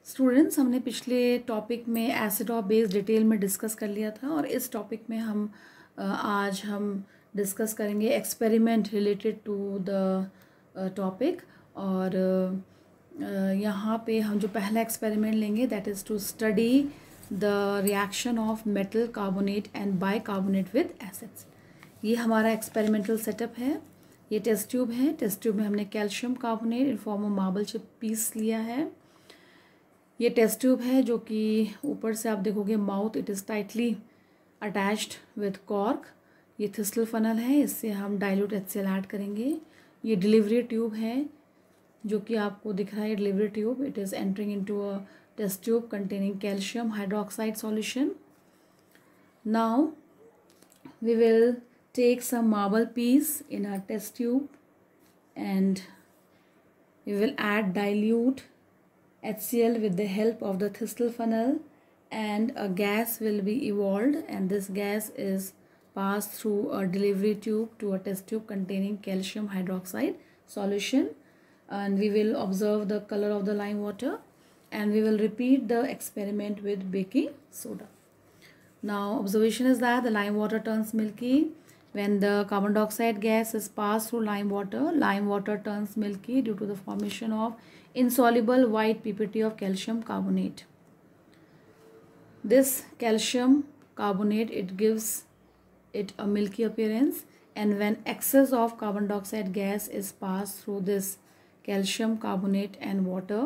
Students, हमने पिछले topic में एसिड और बेस डिटेल में डिस्कस कर लिया था और इस टॉपिक में आज हम डिस्कस करेंगे experiment related to the topic. और यहाँ पे हम जो पहला एक्सपेरिमेंट लेंगे that is to study the reaction of metal carbonate and bicarbonate with acids. ये हमारा एक्सपेरिमेंटल सेटअप है। ये टेस्ट ट्यूब है। टेस्ट ट्यूब में हमने calcium carbonate in form of marble chip piece लिया है। ये टेस्ट ट्यूब है जो कि ऊपर से आप देखोगे mouth it is tightly attached with cork. ये थिस्टल फनल है, इससे हम डाइल्यूट HCl ऐड करेंगे। ये डिलीवरी ट्यूब है जो कि आपको दिख रहा है। Delivery tube it is entering into a test tube containing calcium hydroxide solution. Now we will take some marble piece in our test tube and we will add dilute HCl with the help of the Thistle funnel, and a gas will be evolved, and this gas is passed through a delivery tube to a test tube containing calcium hydroxide solution, and we will observe the color of the lime water and we will repeat the experiment with baking soda. Now observation is that the lime water turns milky when the carbon dioxide gas is passed through lime water. Lime water turns milky due to the formation of insoluble white PPT of calcium carbonate. This calcium carbonate it gives it a milky appearance, and when excess of carbon dioxide gas is passed through this calcium carbonate and water,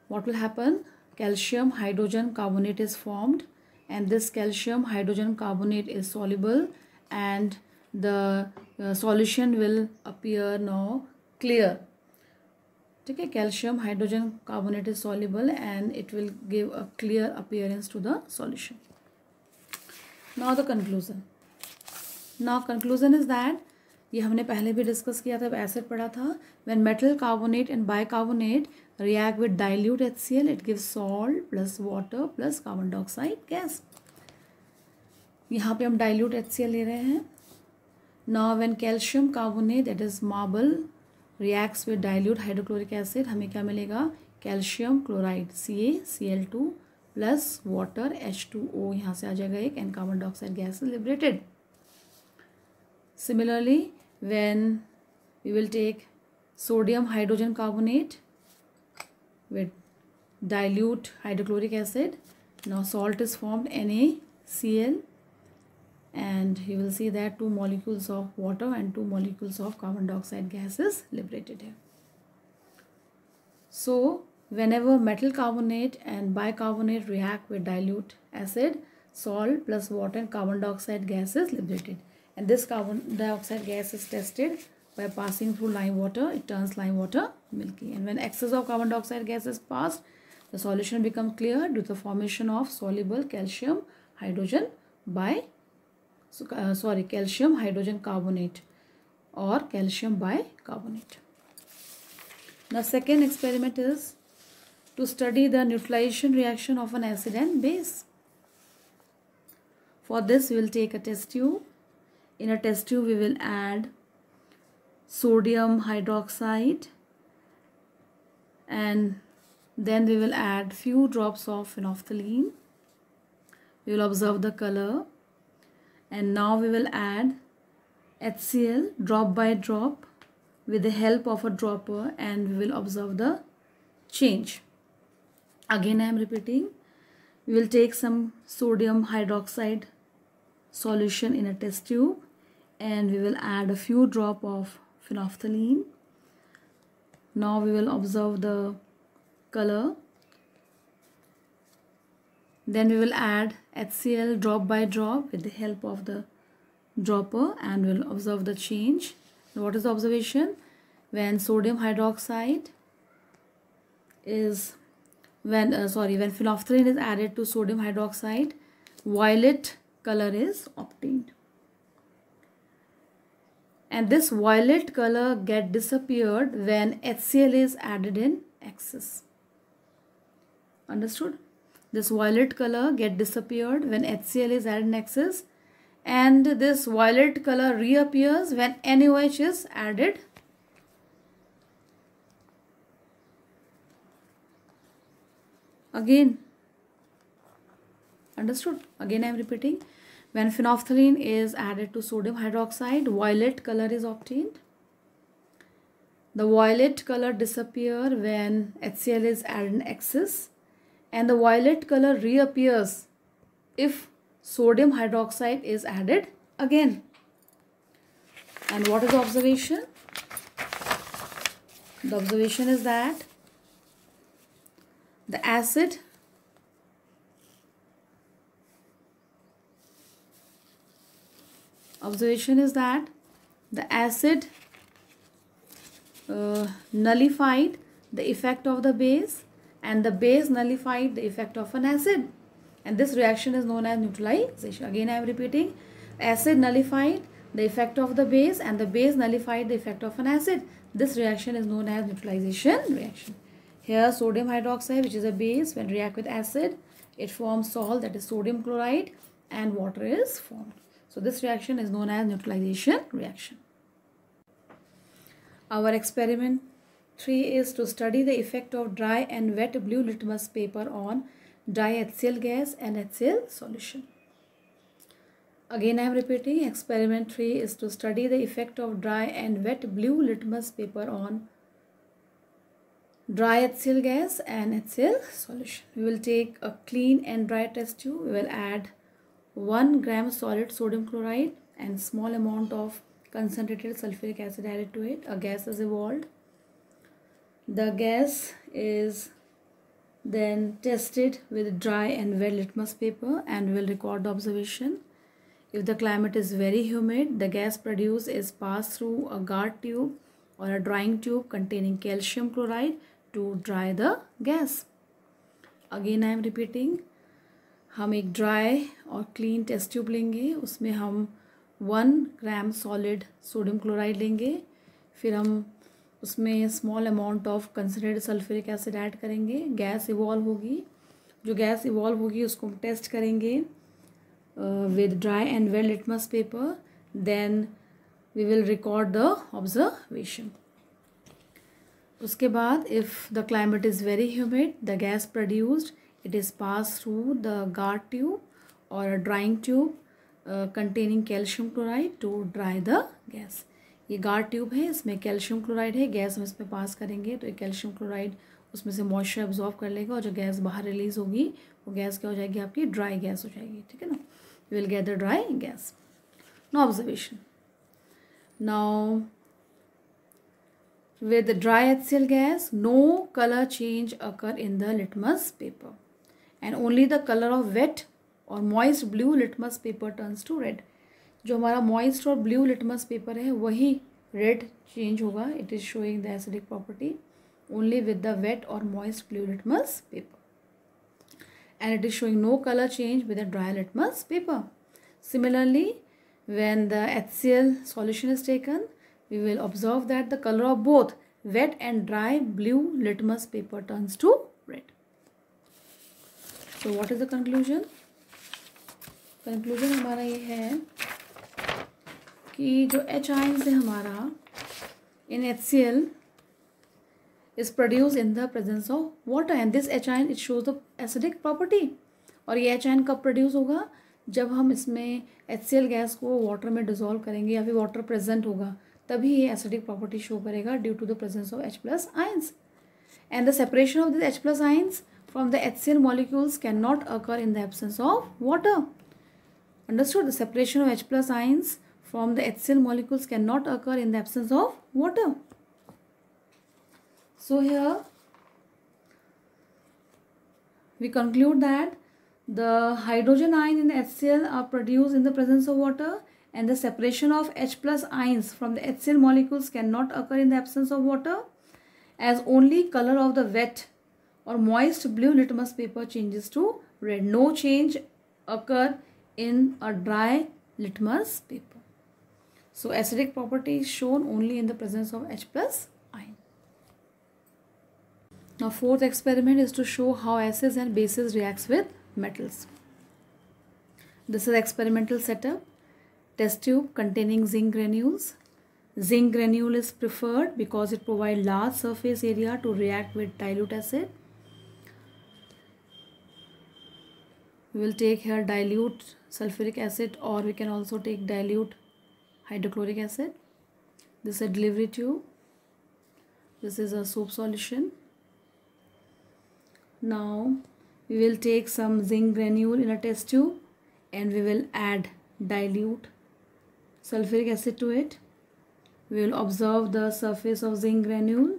what will happen? Calcium hydrogen carbonate is formed, and this calcium hydrogen carbonate is soluble, and the solution will appear now clear. ठीक है, calcium hydrogen carbonate is soluble and it will give a clear appearance to the solution. Now the conclusion. Now conclusion is that, ये हमने पहले भी discuss किया था, acid पढ़ा था. When metal carbonate and bicarbonate react with dilute HCl, it gives salt plus water plus carbon dioxide gas. यहाँ पे हम dilute HCl ले रहे हैं. Now when calcium carbonate that is marble reacts with dilute hydrochloric acid, हमें क्या मिलेगा? Calcium chloride CaCl2 plus water H2O यहाँ से आ जाएगा एक, and carbon dioxide gas is liberated. Similarly, when we will take sodium hydrogen carbonate with dilute hydrochloric acid, now salt is formed NaCl, and you will see that 2 molecules of water and 2 molecules of carbon dioxide gas is liberated here. So whenever metal carbonate and bicarbonate react with dilute acid, salt plus water and carbon dioxide gas is liberated, and this carbon dioxide gas is tested by passing through lime water. It turns lime water milky, and when excess of carbon dioxide gas is passed, the solution becomes clear due to the formation of soluble calcium hydrogen calcium hydrogen carbonate or calcium bicarbonate. Now second experiment is to study the neutralization reaction of an acid and base. For this we will take a test tube. In a test tube we will add sodium hydroxide, and then we will add few drops of phenolphthalein. We will observe the color, and now we will add HCl drop by drop with the help of a dropper, and we will observe the change. Again I am repeating, we will take some sodium hydroxide solution in a test tube, and we will add a few drop of phenolphthalein. Now we will observe the color. Then we will add HCl drop by drop with the help of the dropper, and we will observe the change. What is the observation? When sodium hydroxide is when phenolphthalein is added to sodium hydroxide, violet color is obtained, and this violet color get disappeared when HCl is added in excess. Understood? This violet color get disappeared when HCl is added in excess, and this violet color reappears when NaOH is added Again, understood? Again I am repeating. When phenolphthalein is added to sodium hydroxide, violet color is obtained. The violet color disappear when HCl is added in excess, and the violet color reappears if sodium hydroxide is added again. And what is the observation? The observation is that the acid nullified the effect of the base, and the base nullified the effect of an acid, and this reaction is known as neutralization. Again I am repeating, acid nullified the effect of the base and the base nullified the effect of an acid. This reaction is known as neutralization reaction. Here sodium hydroxide, which is a base, when react with acid, it forms salt, that is sodium chloride, and water is formed. So this reaction is known as neutralization reaction. Our experiment 3 is to study the effect of dry and wet blue litmus paper on dry HCl gas and HCl solution. Again I am repeating, experiment 3 is to study the effect of dry and wet blue litmus paper on dry HCl gas and HCl solution. We will take a clean and dry test tube. We will add 1 gram solid sodium chloride and small amount of concentrated sulfuric acid added to it. A gas is evolved. The gas is then tested with dry and wet litmus paper, and we will record the observation. If the climate is very humid, the gas produced is passed through a guard tube or a drying tube containing calcium chloride to dry the gas. Again I am repeating, हम एक dry और clean test tube लेंगे, उसमें हम 1 ग्राम solid sodium chloride लेंगे, फिर हम उसमें small amount of concentrated sulphuric acid add करेंगे. गैस इवॉल्व होगी, जो गैस इवॉल्व होगी उसको हम टेस्ट करेंगे with dry and wet litmus paper. Then we will record the observation. उसके बाद if the climate is very humid, the gas produced, it is passed through the guard tube or a drying tube containing calcium chloride to dry the gas. ये guard tube है, इसमें calcium chloride है, gas हम इसमें पास करेंगे तो ये calcium chloride उसमें से मॉइस्चर एब्जॉर्ब कर लेगा और जो गैस बाहर रिलीज होगी वो गैस क्या हो जाएगी, आपकी ड्राई गैस हो जाएगी. ठीक है ना, you will get the dry gas. Now observation. Now with the dry HCl gas, no color change occur in the litmus paper, and only the color of wet or moist blue litmus paper turns to red. जो हमारा moist और blue litmus paper है वही red change होगा. It is showing the acidic property only with the wet or moist blue litmus paper. And it is showing no color change with a dry litmus paper. Similarly, when the HCl solution is taken, we will observe that the color of both wet and dry blue litmus paper turns to red. So what is the conclusion? Conclusion हमारा ये है कि जो H ions है हमारा in HCl is produced in the presence of water, and this H ion it shows the acidic property. और ये H ion कब produce होगा, जब हम इसमें HCl गैस को वाटर में डिजोल्व करेंगे या फिर वाटर प्रेजेंट होगा तभी ये एसिडिक प्रॉपर्टी शो करेगा due to the presence of H+ ions. And the separation of this H+ ions from the HCl molecules can not occur in the absence of water. Understood? The separation of H+ ions from the HCl molecules cannot occur in the absence of water. So here we conclude that the hydrogen ion in the HCl are produced in the presence of water, and the separation of H+ ions from the HCl molecules cannot occur in the absence of water, as only color of the wet or moist blue litmus paper changes to red. No change occur in a dry litmus paper. So acidic property is shown only in the presence of H+ ion. Now fourth experiment is to show how acids and bases reacts with metals. This is experimental setup. Test tube containing zinc granules. Zinc granule is preferred because it provides large surface area to react with dilute acid. We will take here dilute sulfuric acid, or we can also take dilute hydrochloric acid. This is a delivery tube. This is a soap solution. Now we will take some zinc granule in a test tube and we will add dilute sulfuric acid to it. We will observe the surface of zinc granule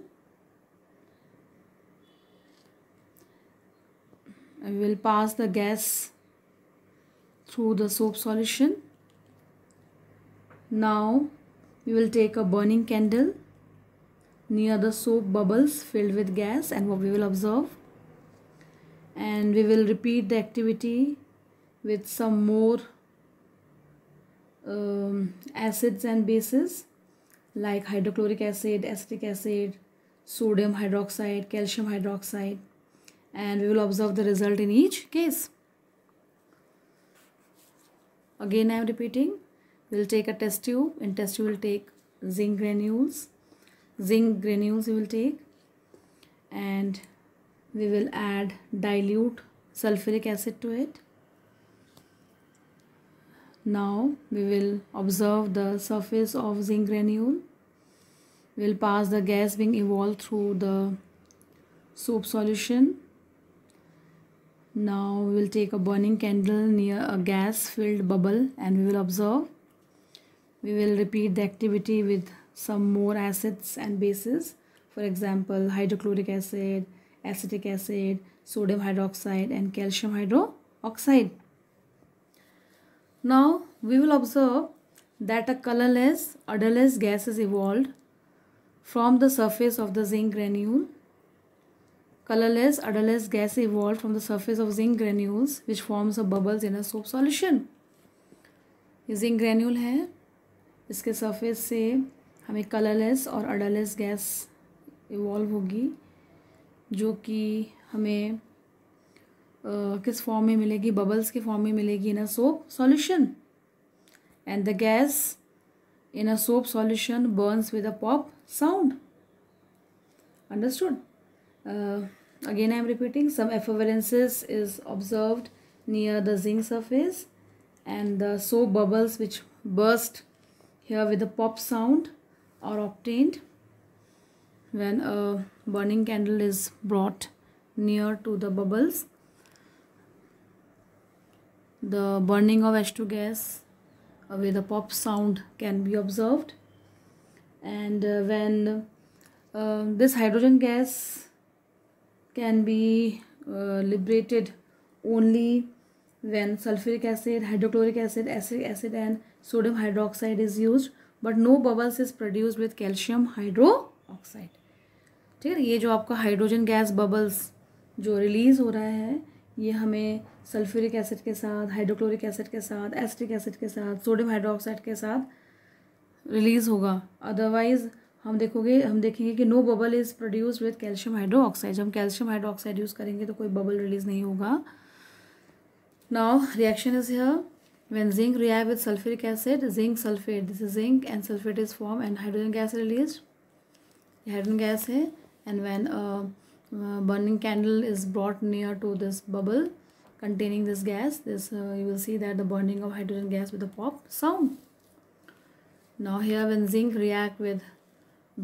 and we will pass the gas through the soap solution. Now we will take a burning candle near the soap bubbles filled with gas and what we will observe, and we will repeat the activity with some more acids and bases like hydrochloric acid, acetic acid, sodium hydroxide, calcium hydroxide, and we will observe the result in each case. Again I am repeating, we will take a test tube. In test tube we will take zinc granules we will take, and we will add dilute sulfuric acid to it. Now we will observe the surface of zinc granule. We will pass the gas being evolved through the soap solution. Now we will take a burning candle near a gas filled bubble and we will observe. We will repeat the activity with some more acids and bases, for example hydrochloric acid, acetic acid, sodium hydroxide and calcium hydroxide. Now we will observe that a colorless, odorless gas is evolved from the surface of the zinc granule. Colorless, odorless gas evolved from the surface of zinc granules which forms the bubbles in a soap solution. ये zinc granule है, इसके surface से हमें colorless और odorless gas evolve होगी जो कि हमें किस फॉर्म में मिलेगी, बबल्स के फॉर्म में मिलेगी in a soap solution, and the gas in a soap solution burns with a pop sound. Understood? Again I am repeating, some effervescences is observed near the zinc surface and the soap bubbles which burst here with a pop sound are obtained when a burning candle is brought near to the bubbles. The burning of H2 gas with a pop sound can be observed, and when this hydrogen gas can be liberated only when sulfuric acid, hydrochloric acid, acetic acid and sodium hydroxide is used, but no bubbles is produced with calcium hydroxide. ठीक है, ये जो आपका hydrogen gas bubbles जो release हो रहा है ये हमें सल्फ्यूरिक एसिड के साथ, हाइड्रोक्लोरिक एसिड के साथ, एसिटिक एसिड के साथ, सोडियम हाइड्रोक्साइड के साथ रिलीज़ होगा. अदरवाइज हम देखेंगे कि no bubble is produced with calcium hydroxide. जब हम कैल्शियम हाइड्रोक्साइड यूज़ करेंगे तो कोई बबल रिलीज़ नहीं होगा. Now reaction is here. When zinc react with sulfuric acid, zinc sulfate, this is zinc and sulfate is formed and hydrogen gas released. Hydrogen gas है, and when a burning candle is brought near to this bubble containing this gas, you will see that the burning of hydrogen gas with a pop sound. Now here when zinc react with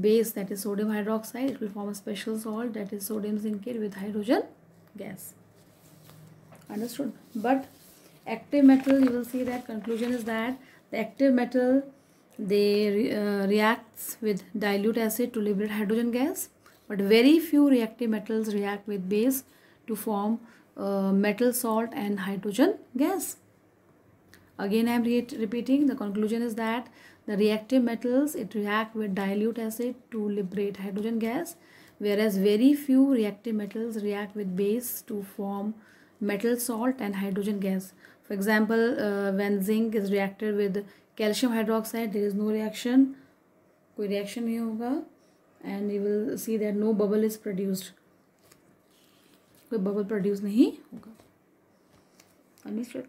base, that is sodium hydroxide, it will form a special salt, that is sodium zincate with hydrogen gas. Understood? But active metal, you will see that conclusion is that the active metal, they reacts with dilute acid to liberate hydrogen gas, but very few reactive metals react with base to form metal salt and hydrogen gas. Again I am repeating, the conclusion is that the reactive metals, it react with dilute acid to liberate hydrogen gas, whereas very few reactive metals react with base to form metal salt and hydrogen gas. For example, when zinc is reacted with calcium hydroxide, there is no reaction, कोई reaction नहीं होगा, and you will see that no bubble is produced, कोई bubble produce नहीं होगा. Understood?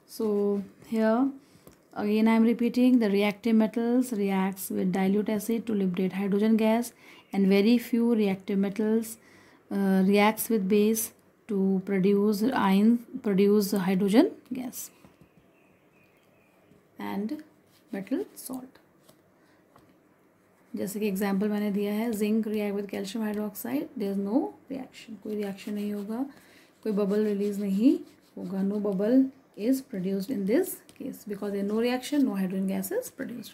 So here again I am repeating, the reactive metals reacts with dilute acid to liberate hydrogen gas, and very few reactive metals reacts with base to produce hydrogen gas and metal salt. जैसे कि example मैंने दिया है, zinc react with calcium hydroxide, there is no reaction, कोई reaction नहीं होगा, कोई bubble release नहीं होगा, no bubble is produced in this case because there is no reaction, no hydrogen gas is produced.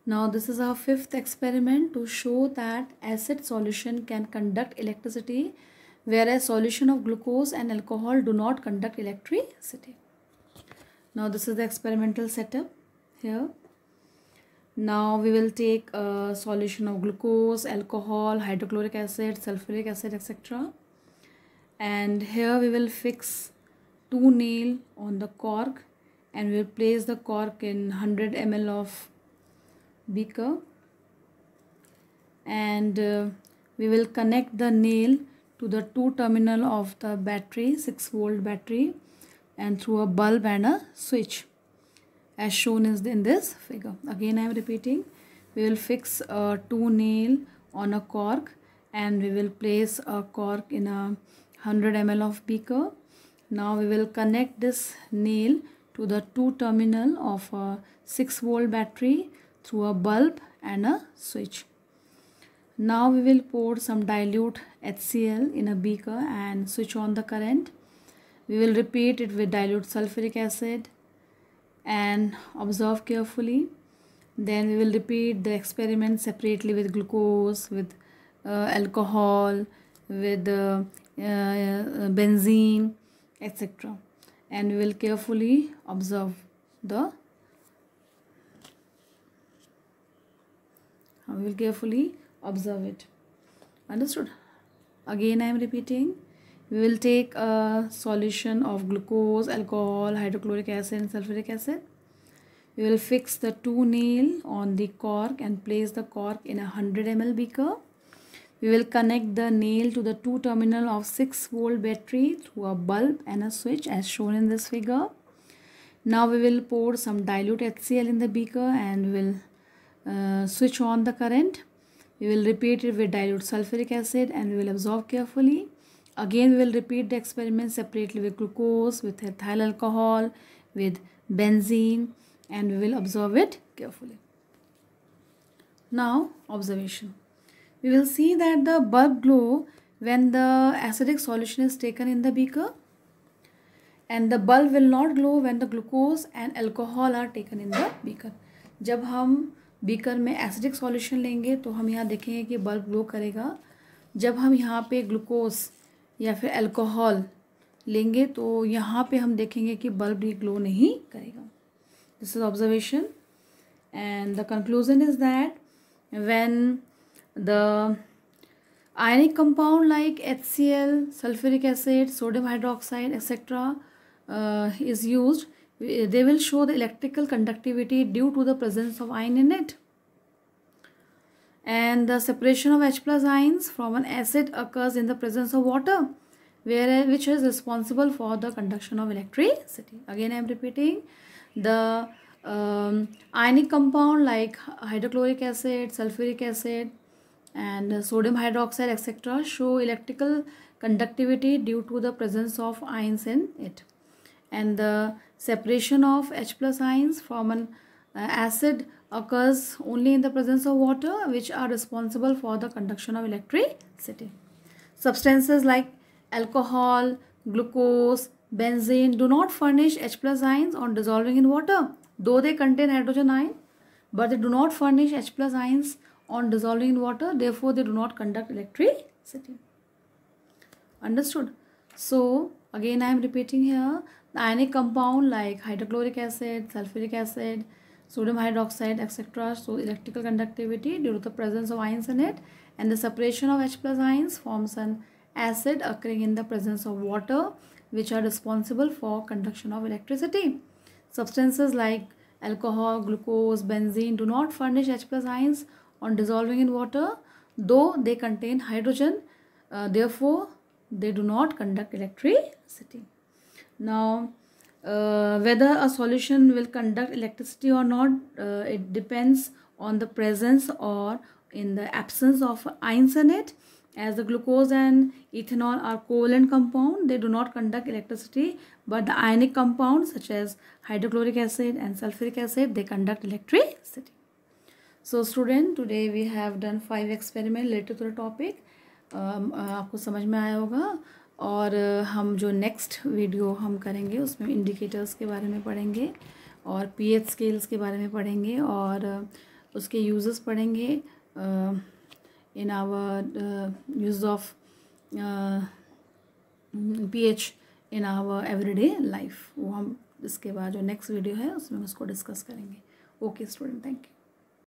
Now this is our fifth experiment to show that acid solution can conduct electricity whereas solution of glucose and alcohol do not conduct electricity. Now this is the experimental setup here. Now we will take a solution of glucose, alcohol, hydrochloric acid, sulfuric acid, etc. And here we will fix 2 nails on the cork and we will place the cork in 100 ml of beaker, and we will connect the nail to the 2 terminal of the battery, 6 volt battery, and through a bulb and a switch as shown is in this figure. Again I am repeating, we will fix 2 nail on a cork and we will place a cork in a 100 ml of beaker. Now we will connect this nail to the 2 terminal of a 6 volt battery through a bulb and a switch. Now we will pour some dilute HCl in a beaker and switch on the current. We will repeat it with dilute sulfuric acid and observe carefully. Then we will repeat the experiment separately with glucose, with alcohol, with benzene, etc. And we will carefully observe it. Understood? Again I am repeating, we will take a solution of glucose, alcohol, hydrochloric acid and sulfuric acid. We will fix the 2 nail on the cork and place the cork in a 100 ml beaker. We will connect the nail to the 2 terminal of 6 volt battery through a bulb and a switch as shown in this figure. Now we will pour some dilute HCl in the beaker and we will switch on the current. We will repeat it with dilute sulfuric acid and we will observe carefully. Again we will repeat the experiment separately with glucose, with ethyl alcohol, with benzene, and we will observe it carefully. Now observation. We will see that the bulb glow when the acidic solution is taken in the beaker, and the bulb will not glow when the glucose and alcohol are taken in the beaker. जब हम beaker में acidic solution लेंगे तो हम यहाँ देखेंगे कि bulb glow करेगा. जब हम यहाँ पे ग्लूकोज या फिर अल्कोहल लेंगे तो यहाँ पे हम देखेंगे कि बल्ब ये ग्लो नहीं करेगा. This is observation and the conclusion is that when the ionic compound like HCl, sulfuric acid, sodium hydroxide, etc. Is used, they will show the electrical conductivity due to the presence of ion in it. And the separation of H plus ions from an acid occurs in the presence of water, which is responsible for the conduction of electricity. Again I am repeating, the ionic compound like hydrochloric acid, sulfuric acid, and sodium hydroxide, etc. show electrical conductivity due to the presence of ions in it. And the separation of H plus ions from an acid occurs only in the presence of water, which are responsible for the conduction of electricity. Substances like alcohol, glucose, benzene do not furnish H plus ions on dissolving in water, though they contain hydrogen ion, but they do not furnish H plus ions on dissolving in water, therefore they do not conduct electricity. Understood? So again I am repeating here, the ionic compound like hydrochloric acid, sulfuric acid, sodium hydroxide, etc. so electrical conductivity due to the presence of ions in it, and the separation of H plus ions forms an acid occurring in the presence of water, which are responsible for conduction of electricity. Substances like alcohol, glucose, benzene do not furnish H plus ions on dissolving in water, though they contain hydrogen, therefore they do not conduct electricity. Now whether a solution will conduct electricity or not, it depends on the presence or in the absence of ions in it, As the glucose and ethanol are covalent compound, they do not conduct electricity, but the ionic compounds such as hydrochloric acid and sulfuric acid, they conduct electricity. So student, today we have done 5 experiments related to the topic. आपको समझ में आया होगा, और हम जो next video हम करेंगे उसमें इंडिकेटर्स के बारे में पढ़ेंगे और पीएच स्केल्स के बारे में पढ़ेंगे और उसके यूजेस पढ़ेंगे in our use of pH in our everyday life. वो हम इसके बाद जो नेक्स्ट वीडियो है उसमें उसको डिस्कस करेंगे. Okay student, thank you.